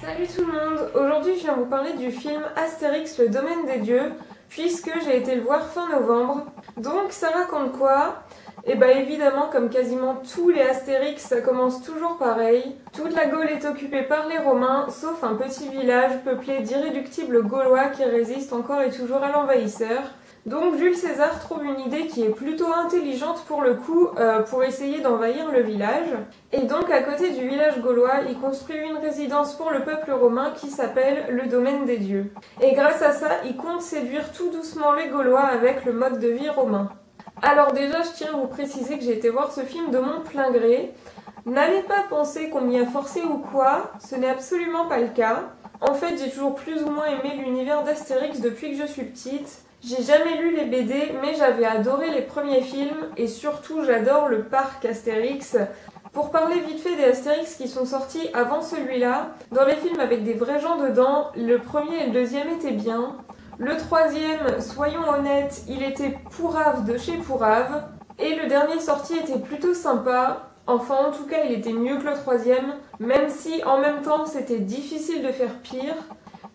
Salut tout le monde! Aujourd'hui je viens vous parler du film Astérix le domaine des dieux, puisque j'ai été le voir fin novembre. Donc ça raconte quoi? Et bah évidemment, comme quasiment tous les Astérix, ça commence toujours pareil. Toute la Gaule est occupée par les Romains, sauf un petit village peuplé d'irréductibles Gaulois qui résistent encore et toujours à l'envahisseur. Donc Jules César trouve une idée qui est plutôt intelligente pour le coup, pour essayer d'envahir le village. Et donc à côté du village gaulois, il construit une résidence pour le peuple romain qui s'appelle le domaine des dieux. Et grâce à ça, il compte séduire tout doucement les Gaulois avec le mode de vie romain. Alors déjà, je tiens à vous préciser que j'ai été voir ce film de mon plein gré. N'allez pas penser qu'on m'y a forcé ou quoi, ce n'est absolument pas le cas. En fait, j'ai toujours plus ou moins aimé l'univers d'Astérix depuis que je suis petite. J'ai jamais lu les BD, mais j'avais adoré les premiers films et surtout j'adore le parc Astérix. Pour parler vite fait des Astérix qui sont sortis avant celui-là, dans les films avec des vrais gens dedans, le premier et le deuxième étaient bien. Le troisième, soyons honnêtes, il était pourrave de chez pourrave. Et le dernier sorti était plutôt sympa. Enfin, en tout cas, il était mieux que le troisième, même si en même temps c'était difficile de faire pire.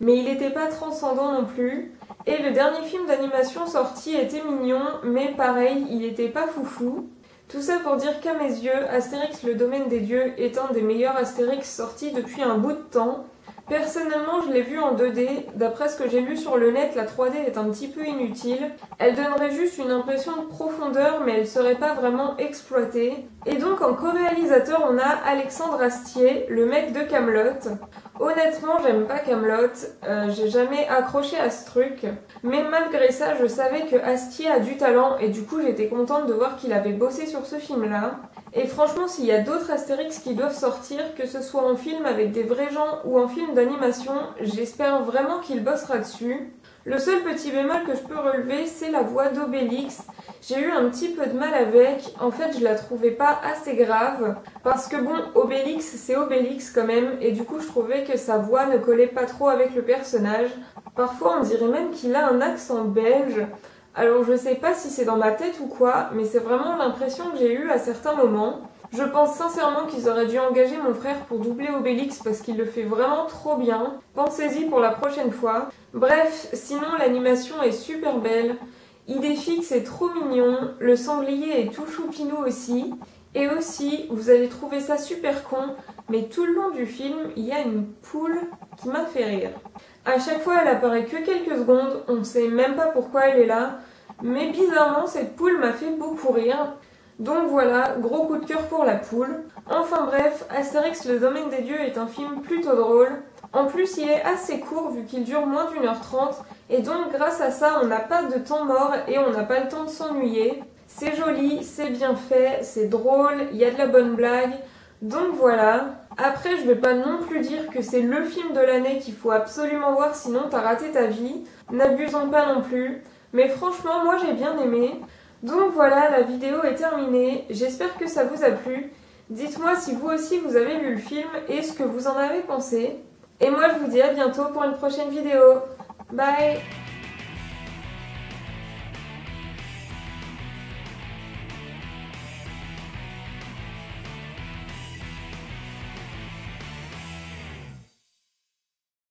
Mais il n'était pas transcendant non plus. Et le dernier film d'animation sorti était mignon, mais pareil, il était pas foufou. Tout ça pour dire qu'à mes yeux, Astérix le domaine des dieux est un des meilleurs Astérix sortis depuis un bout de temps. Personnellement, je l'ai vu en 2D. D'après ce que j'ai lu sur le net, la 3D est un petit peu inutile. Elle donnerait juste une impression de profondeur, mais elle serait pas vraiment exploitée. Et donc en co-réalisateur, on a Alexandre Astier, le mec de Kaamelott. Honnêtement, j'aime pas Kaamelott, j'ai jamais accroché à ce truc. Mais malgré ça, je savais que Astier a du talent et du coup j'étais contente de voir qu'il avait bossé sur ce film-là. Et franchement, s'il y a d'autres Astérix qui doivent sortir, que ce soit en film avec des vrais gens ou en film d'animation, j'espère vraiment qu'il bossera dessus. Le seul petit bémol que je peux relever, c'est la voix d'Obélix. J'ai eu un petit peu de mal avec, en fait je la trouvais pas assez grave, parce que bon, Obélix c'est Obélix quand même, et du coup je trouvais que sa voix ne collait pas trop avec le personnage. Parfois on dirait même qu'il a un accent belge. Alors je sais pas si c'est dans ma tête ou quoi, mais c'est vraiment l'impression que j'ai eue à certains moments. Je pense sincèrement qu'ils auraient dû engager mon frère pour doubler Obélix parce qu'il le fait vraiment trop bien. Pensez-y pour la prochaine fois. Bref, sinon l'animation est super belle. Idéfix est trop mignon, le sanglier est tout choupinou aussi. Et aussi, vous allez trouver ça super con, mais tout le long du film, il y a une poule qui m'a fait rire. À chaque fois, elle apparaît que quelques secondes, on ne sait même pas pourquoi elle est là, mais bizarrement, cette poule m'a fait beaucoup rire. Donc voilà, gros coup de cœur pour la poule. Enfin bref, Astérix le domaine des dieux est un film plutôt drôle. En plus, il est assez court vu qu'il dure moins d'1h30, et donc grâce à ça, on n'a pas de temps mort et on n'a pas le temps de s'ennuyer. C'est joli, c'est bien fait, c'est drôle, il y a de la bonne blague. Donc voilà. Après, je vais pas non plus dire que c'est le film de l'année qu'il faut absolument voir sinon t'as raté ta vie. N'abusons pas non plus. Mais franchement, moi j'ai bien aimé. Donc voilà, la vidéo est terminée. J'espère que ça vous a plu. Dites-moi si vous aussi vous avez vu le film et ce que vous en avez pensé. Et moi je vous dis à bientôt pour une prochaine vidéo. Bye!